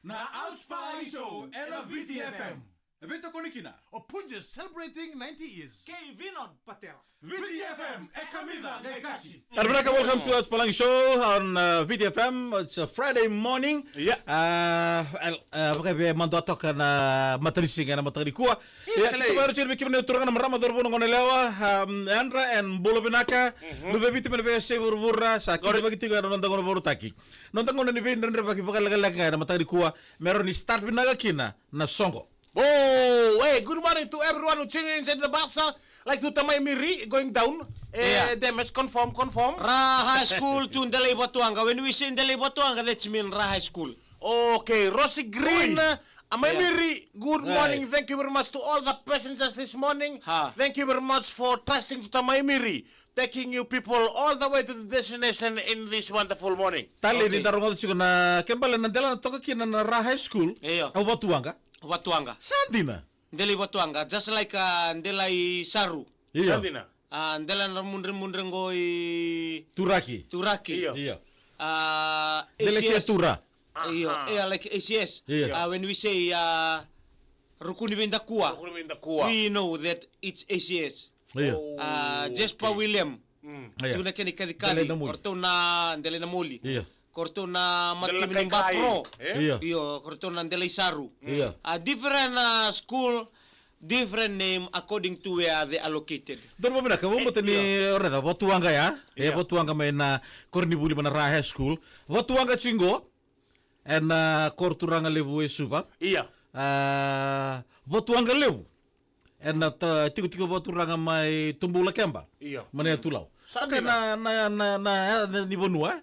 na Outspy Show era VTFM. Vito Konikina. Opunja celebrating 90 years. Kay Vinod Patel. VTFM Ekamida Gaikachi. Everybody, welcome to Outspalang Show on VTFM. It's a Friday morning. Yeah. Pakai mandoto kana matrising kana matrikua. Ya, baru cerita bikin turun kana Ramadan pun ngone Andra and Bolo Binaka. Lube bitu mene seburura sakit bagi tiga nonton ngono baru taki. Nonton ngono ni bin dan bagi bakal lag kana matrikua. Meron ni start binaga kina na songo. Oh, hey, good morning to everyone who tuning in the Barca. Like to Tamay Miri going down. Demes confirm. High School to Ndalay Batuanga. When we say Ndalay Batuanga, that's mean High School. Okay, Rossi Green. Amay Miri, good morning. Thank you very much to all the passengers this morning. Thank you very much for trusting to Tamay Miri. Taking you people all the way to the destination in this wonderful morning. Tali di darungan tu na kembali nandela na toka kina na High School. Au Batuanga. Batuanga. Sandina. Ndalay Batuanga, just like Ndalay Saru. Iya. Sandina. Ndala mundre-mundrengo Turaki. Iya. Delesia Tura. Like ACS. Yeah. When we say Rukuni Bendakua, we know that it's ACS. Iya. Jespa William. Iya. Tuna kani Korto na Ndalay Namuli. Iya. Korto na Mati Ndalay Minimba Pro. Iya. Iyo, korto na Ndalay Saru. Iya. Different school, different name according to where they are located. Don mo binaka mo ni orada Batuanga ya. Batuanga may na kornibuli mana High School. Batuanga chingo. En korturanga lebu suba. Iya. Batuanga lebu. En tiku Baturanga may tumbula kemba. Iya. Mana tulaw. Saan na ni bonua.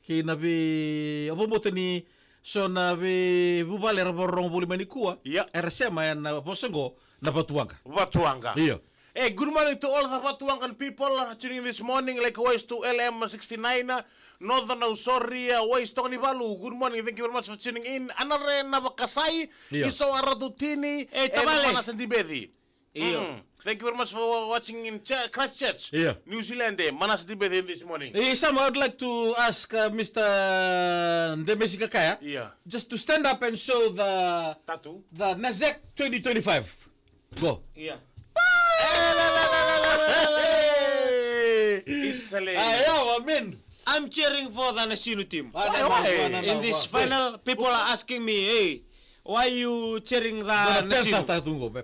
Kina bi apa mo ni so na bi bubale borong buli manikua. Iya. RSM na Bosengo na Batuanga. Batuanga. Iya. Hey, good morning to all the Batuangan people tuning in this morning, likewise to LM69, Northern Ausoria, West Tonivalu. Good morning, thank you very much for tuning in. Anare na Bakasai, Yeah. Iso Aradutini, and Tamale. Manasantibedi. Iyo. Thank you very much for watching in Christchurch, Yeah. New Zealand, Manasantibedi this morning. Sam, I would like to ask Mr. Ndemesi Kaya, Yeah. just to stand up and show the Tattoo. NASEC 2025. Go. Yeah. Isale. Ayaw, amen. I'm cheering for the Nasinu team. Why? In this final, people are asking me, hey, why you cheering the Nasinu?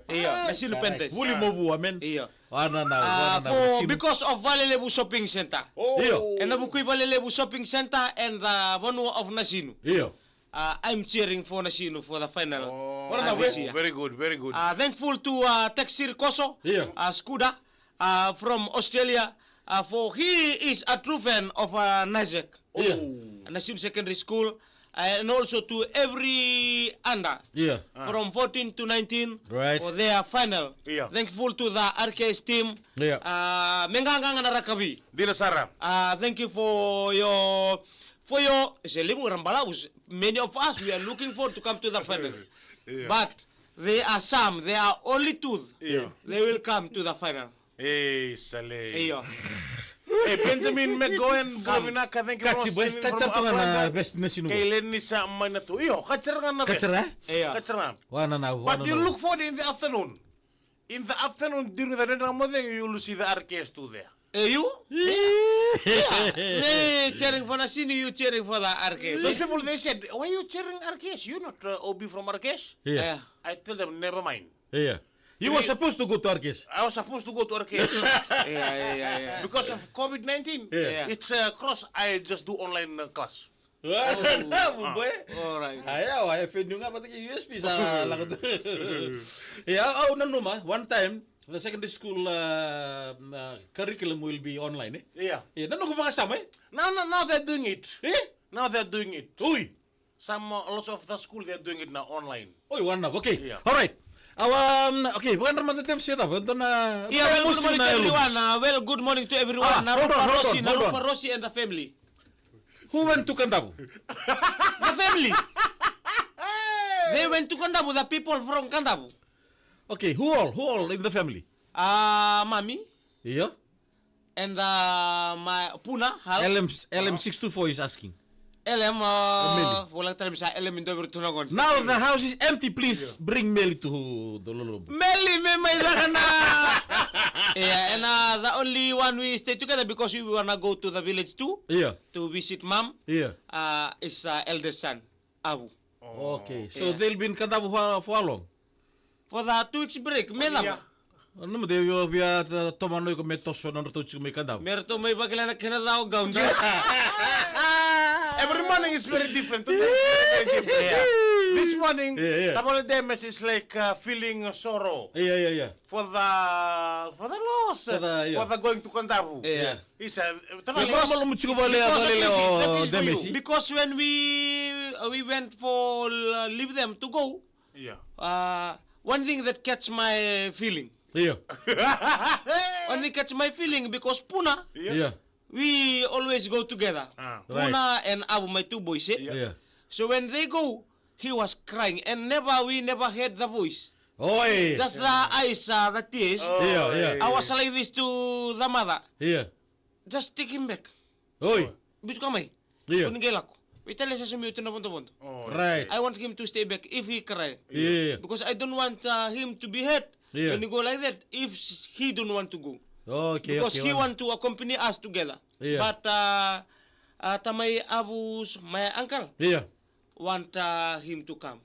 Iyo, Nasinu Pentes. Wuli mo bu, amen. Iyo. For Because of Valelebu Shopping Center. Iyo. And Nabukui Valelebu Shopping Center and the Vanua of Nasinu. Iyo. I'm cheering for Nasinu for the final. This year. Very good, very good. Thankful to Texir Koso, Yeah. Skuda, from Australia, for he is a true fan of NASEC, Yeah. Nasinu Secondary School, and also to every under Yeah. from 14 to 19 Right. for their final. Yeah. Thankful to the RKS team. Yeah. Mengangang Narakabi. Dinasara. Thank you for your Selimu Rambalabus. Many of us we are looking forward to come to the final. Yeah. But there are only two. Yeah. They will come to the final. Hey, Sale. Iyo. Hey, Benjamin McGowan, Gavinaka, thank you Katsi boy, katsa to na best na sinu. Kailan ni sa amay na to. Iyo, katsara nga na best. Katsara? Iyo. Katsara. Wana na. But you look for it in the afternoon. In the afternoon, during the dinner morning, you will see the RKS too there. You? Yeah. They cheering for Nasinu, you cheering for the Those RKS. people, they said, why are you cheering RKS? You're not OB from RKS? Yeah. I tell them, never mind. Yeah. You were supposed to go to Arquez. I was supposed to go to RKS. Yeah. Because of COVID-19, Yeah. it's cross. I just do online class. Boy. Alright. Ayaw, ay feed nga pati USB sa lakad. Yeah, one time the secondary school curriculum will be online eh. Yeah. Yeah, nano ko makasama eh. Now they're doing it. Eh? Now they're doing it. Uy. Lots of the school they're doing it now online. Uy, one now. Okay. Yeah. All right. Okay, bukan naman natin siya ta. Ito na. Yeah, well, good morning to everyone. Good morning to everyone. Hold on. Narupa Rossi and the family. Who went to Kandabu? The family. They went to Kandabu, the people from Kandabu. Okay, who all in the family? Mami Yeah. and my Puna, Hal. LM624 is asking. LM, walang talim sa LM indo bertunagon. Now the house is empty. Please bring Meli to the Lolo. Meli, may na. Yeah, and the only one we stay together because we wanna go to the village too. Yeah. To visit mom. Yeah. Is eldest son, Abu. Okay. So they'll be in Kadabu for how long? For the 2 weeks break, melam. Ano mo deyo biya tomano ko metoso na tuchu may Kadabu. Merto may bagila na kinadaw gaun. Every morning is very different. Today is very different. Yeah. This morning, Tamale Demes is like feeling sorrow. Yeah. For the loss. For the going to Kandabu. Yeah. He said, because when we went for leave them to go, one thing that catch my feeling. Yeah. One thing catch my feeling because Puna. Yeah. We always go together. Puna and Abu, my 2 boys. Yeah. So when they go, he was crying and we never heard the voice. Oi. Just the eyes, the tears. Yeah. I was like this to the mother. Yeah. Just take him back. Oi. Bitu kamay. Yeah. Kunigel ako. We tell us na punta. Right. I want him to stay back if he cry. Yeah. Because I don't want him to be hurt when he go like that if he don't want to go. Okay. Because he want to accompany us together. Yeah. But tamay Abu's my uncle want him to come.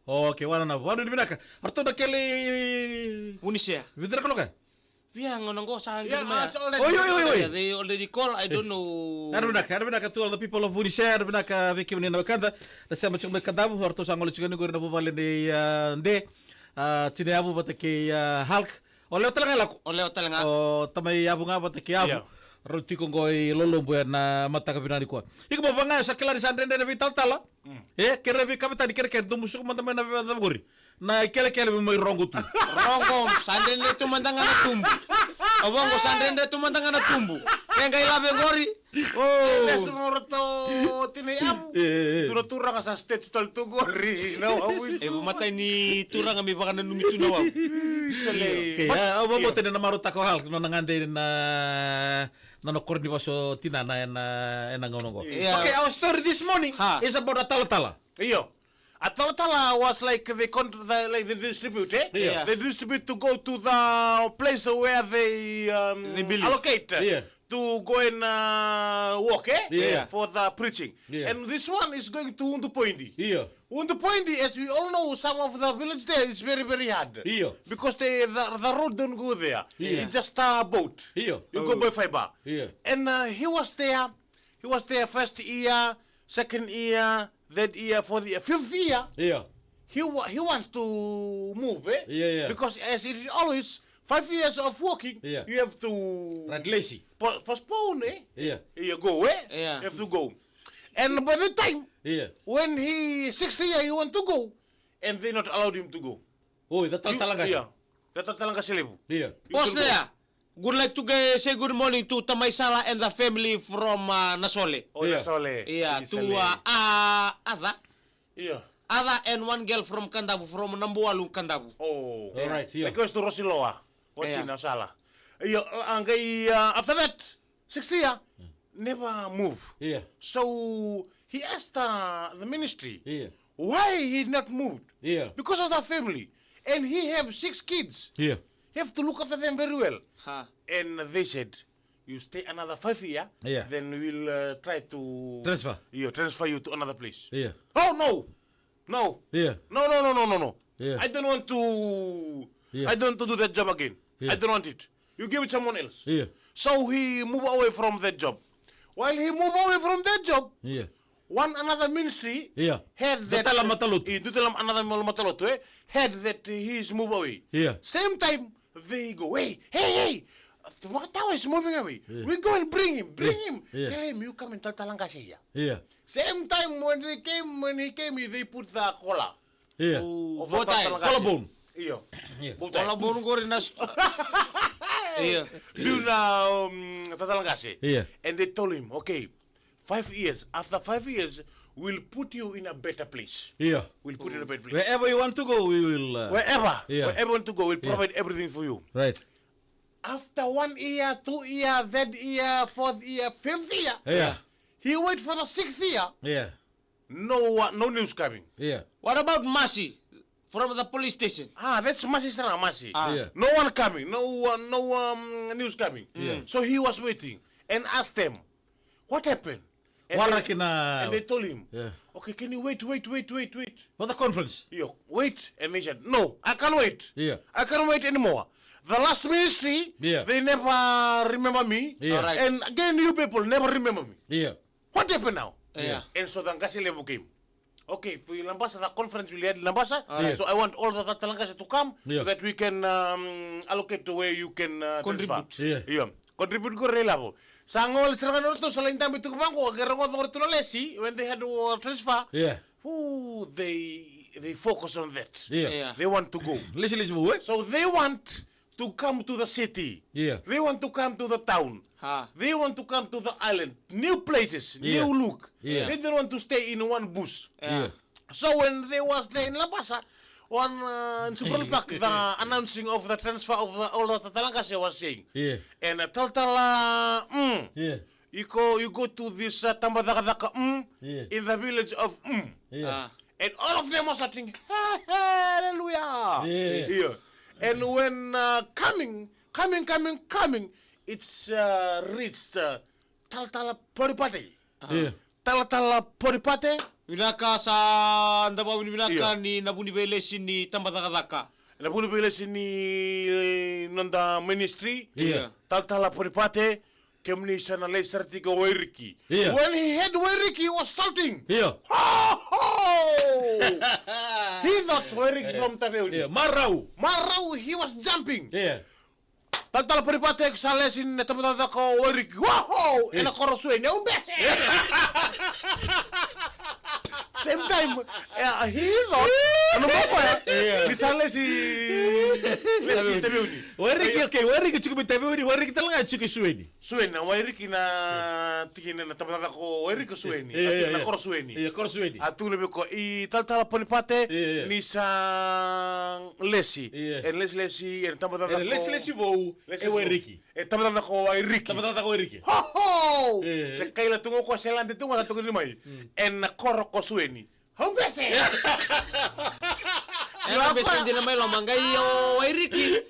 Okay, wala na. Wala binaka. Arto na keli Punisya. Vidra ka ka? Yeah, ngonongo sa yeah, it's already. Oi. They already call. I don't know. Ano binaka to all the people of Unisha, ano binaka viki ni na kanda. Nasema chuma Kadabu arto sa ngolo chigani gori na bubale ni nde. Chine Abu batake Hulk. Oleo talaga. O tamay Abu nga batake Abu. Roti ko ngoy lolo buyan na mata kabinani ko. Iko ba nga sa kilari sa ndende na vital tala. Kere bi kapita di kere dumusuk mantama na gori. Na kele mo may rongo tu. Rongo sandrende tumandanga na tumbu. Abongo sandrende tumandanga na tumbu. Kaya kay labe gori. Oh. Yes, morto tinayabu. Tura ka sa stage tol to gori. No, awis. Bumatay ni tura nga may baka na numitu na wab. Isale. Kaya mo tene na maruta ko hal no nangande na nanokor di baso tinana en ngonongo. Okay, our story this morning is about Atalatala. Iyo. Atalatala was like they distribute, They distribute to go to the place where they allocate to go and walk, for the preaching. And this one is going to Undupoindi. Undupoindi, as we all know, some of the village there is very, very hard. Because the road don't go there. It's just a boat. You go by fiber. And he was there. He was there first year, second year, that year, for the 5th year. He wants to move, Because as it is always 5 years of working, you have to postpone, You go, You have to go. And by the time, when he 60 year, he want to go, and they not allowed him to go. Oh, that's talaga. That's talaga sila. Boss there. Would like to say good morning to Tamay Sala and the family from Nasole. Nasole. To Ada. Ada and one girl from Kandabu, from Nambualu, Kandabu. Oh, all right. Because to Rosiloa, what's in Nasala. After that, 60 year, never move. So he asked the ministry why he not moved. Because of the family, and he have 6 kids. You have to look after them very well. And they said, you stay another 5 years, then we'll try to transfer you to another place. Oh, no. No. No. I don't want to. I don't want to do that job again. I don't want it. You give it someone else. So he moved away from that job. While he moved away from that job, another ministry had that. Another Mataloto had that he is moved away. Same time they go, hey. Wakatawa is moving away. We go and bring him. Tell him you come and Taltalanga here. Same time when he came, they put the collar. Collarbone. Collarbone go in us. And they told him, okay, 5 years. After 5 years, we'll put you in a better place. We'll put you in a better place. Wherever you want to go, we will. Wherever you want to go, we'll provide everything for you. Right. After 1 year, 2 year, third year, 4th year, 5th year, He wait for the 6th year. Yeah. No news coming. Yeah. What about Masi from the police station? That's Masi Sarang, Masi. Yeah. No one coming. No news coming. Yeah. So he was waiting and asked them, what happened? And Warakina. they told him, Yeah. okay, can you wait? For the conference. Yo, wait. And they said, no, I can't wait. Yeah. I can't wait anymore. The last ministry, Yeah. they never remember me. Yeah. Alright. And again, you people never remember me. Yeah. What happened now? Yeah. And so the Nkasi level came. Okay, for Lambasa, the conference will have Lambasa. Alright. So I want all the Tatalangasi to come Yeah. so that we can allocate the way you can Contribute. transfer. Yeah. Contribute ko relavo. Sangol serangan to sa lain tambi to bangko gerong to lesi when they had to transfer. Yeah. Ooh, they focus on that. Yeah. Yeah. They want to go. Listen, what? So they want to come to the city. Yeah. They want to come to the town. They want to come to the island. New places, Yeah. new look. Yeah. They don't want to stay in one bush. Yeah. So when they was there in Labasa, in Super Park, the announcing of the transfer of all the Tatalangasi was saying. Yeah. And Taltala, Yeah. you go to this Tambadakadaka, Yeah. in the village of, Yeah. and all of them was saying, hallelujah. Yeah. And when coming, it's reached Taltala Poripate. Yeah. Taltala Poripate. Winaka sa ndabaw ni winaka Yeah. ni nabuni velesi ni Tambadakadaka. Na puli pili sini nanda ministry. Yeah. Taltala Poripate. Kemni sana lay sarti ka Wairiki. Yeah. When he had Wairiki, he was shouting. Yeah. He thought Wairiki from Tabeuni. Yeah. Marau. Marau, he was jumping. Yeah. Taltala Poripate sa lesin na tamatata ka Wairiki. Wow! Ena korosue niya umbese. Same time, he thought, ano mo ko misale si Tabeuni. Wariki cukup Tabeuni, wariki talaga cukup Suweni. Sueni, Wairiki na tingin na tamatata ko Wairiki Sueni. Na korosue ni. Yeah, kor Suweni. Atule ko I Taltala Poripate Yeah. ni sang Lesi. Yeah. En Lesi en tamatata ko. Lesi bou, Wariki. Tamatata ko Wairiki. Tamatata ko Wariki. Ho ho! Yeah. Sa kaila tungo ko sa lande tungo na tungo ni mai. En na koro ko Sueni. Humbese! Ela besa din na may lamangay o Wairiki.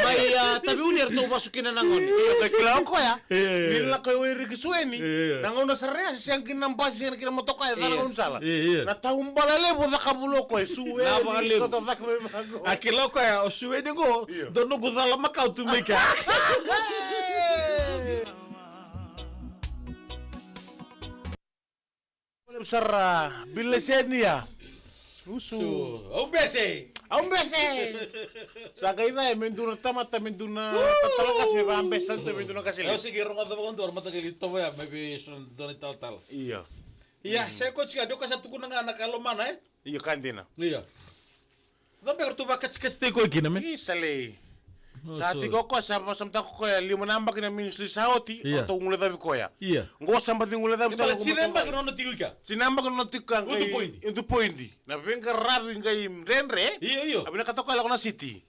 May Tabeuni to masukin na nangon. Kaya kilaw ko ya. Yeah. Nila kayo Wairiki Sueni. Yeah. Nangon na sa rea siyang kinambasi siyang kinamotokay. Nangon sala. Yeah. Na taumbalale po na kabulo ko. Sueni. Napakaliw. Tototak may bago. Aquilo ko ya, o Suweni ko, Yeah. doon ko dala Macau tumika. Besar bilesenia. Usu. Umbese. Ambese. Sakay na menduna tamata menduna tatalakas may pambes tanto menduna kasi. Yo sige ronga da bondor matagal ito ya, maybe sun doon tal. Iya. Iya, saya ko siya do kasatu ko nga nakaloma na eh. Iya kantina. Iya. Dapat tu bakat sekeste ko gina men. Isale. Sa ati ko sa samta ko ya lima namba kina ministry sa oti Iya. to ngula dabi ko ya. Iya. Ngo samba ngula dabi Kaya sinemba ko no tigil ka. Sinamba ko no tikang Untuk pointi. Untuk pointi. Na benga rabi ngai renre. Iya. Abina kata ko ala ko na city.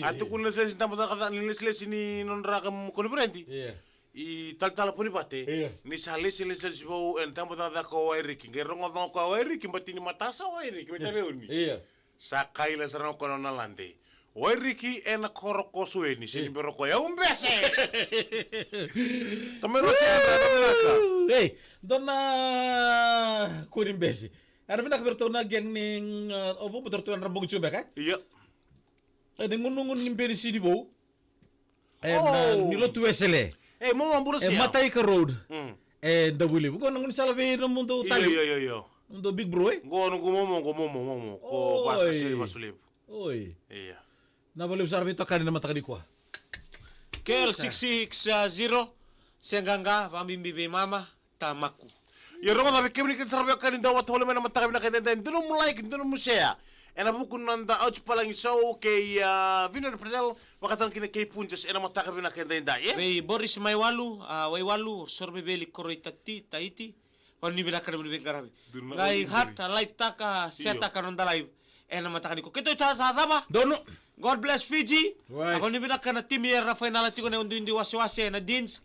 Atu kun lesa sinta mata kata les ini non rakam ko prenti. Iya. I tal Poripate. Iya. Ni sale si bau en tambo da ko Wairiki. Ngerongo no ko Wairiki batini matasa Wairiki betabeuni. Iya. Sakai la sarano ko na lande. Wairiki en koroko sueni sini beroko ya umbese. Tomero se andra. Hey, dona kurim besi. Ada benda bertau na geng ning opo betul rambung coba kan? Iya. Ada ngunungun nimperi sini bau. Oh. Nilo tu esele. Mo mamburu siya. Matai ke road. Mm. Dabuli. Bukan ngungun salve no mundo tali. Iya. Mundo big bro eh. Ngo momo. Ko Oi. basa sili basulib. Oi. Iya. Na boleh besar itu kan na matakali ko. KL 660 Senganga pamimbibi mama tamaku. Ya rongo da kemni kin sarbe kan inda wat wala mena mataka bina kan inda nduno mu like nduno mu share. Ena buku nanda ouch palang iso kay Vinod Predel wakatan kina kay punches ena mataka bina kan inda ya. Wei Boris Waiwalu sorbe beli koroi taiti. Wani bila kada beli garabi. Gai hat light taka seta kanonda live. Ena mataka ko. Kito cha sa daba. Dono. God bless Fiji. Right. Ako ni bila kana team ya Rafael Nalatiko na undi wasi na Deans.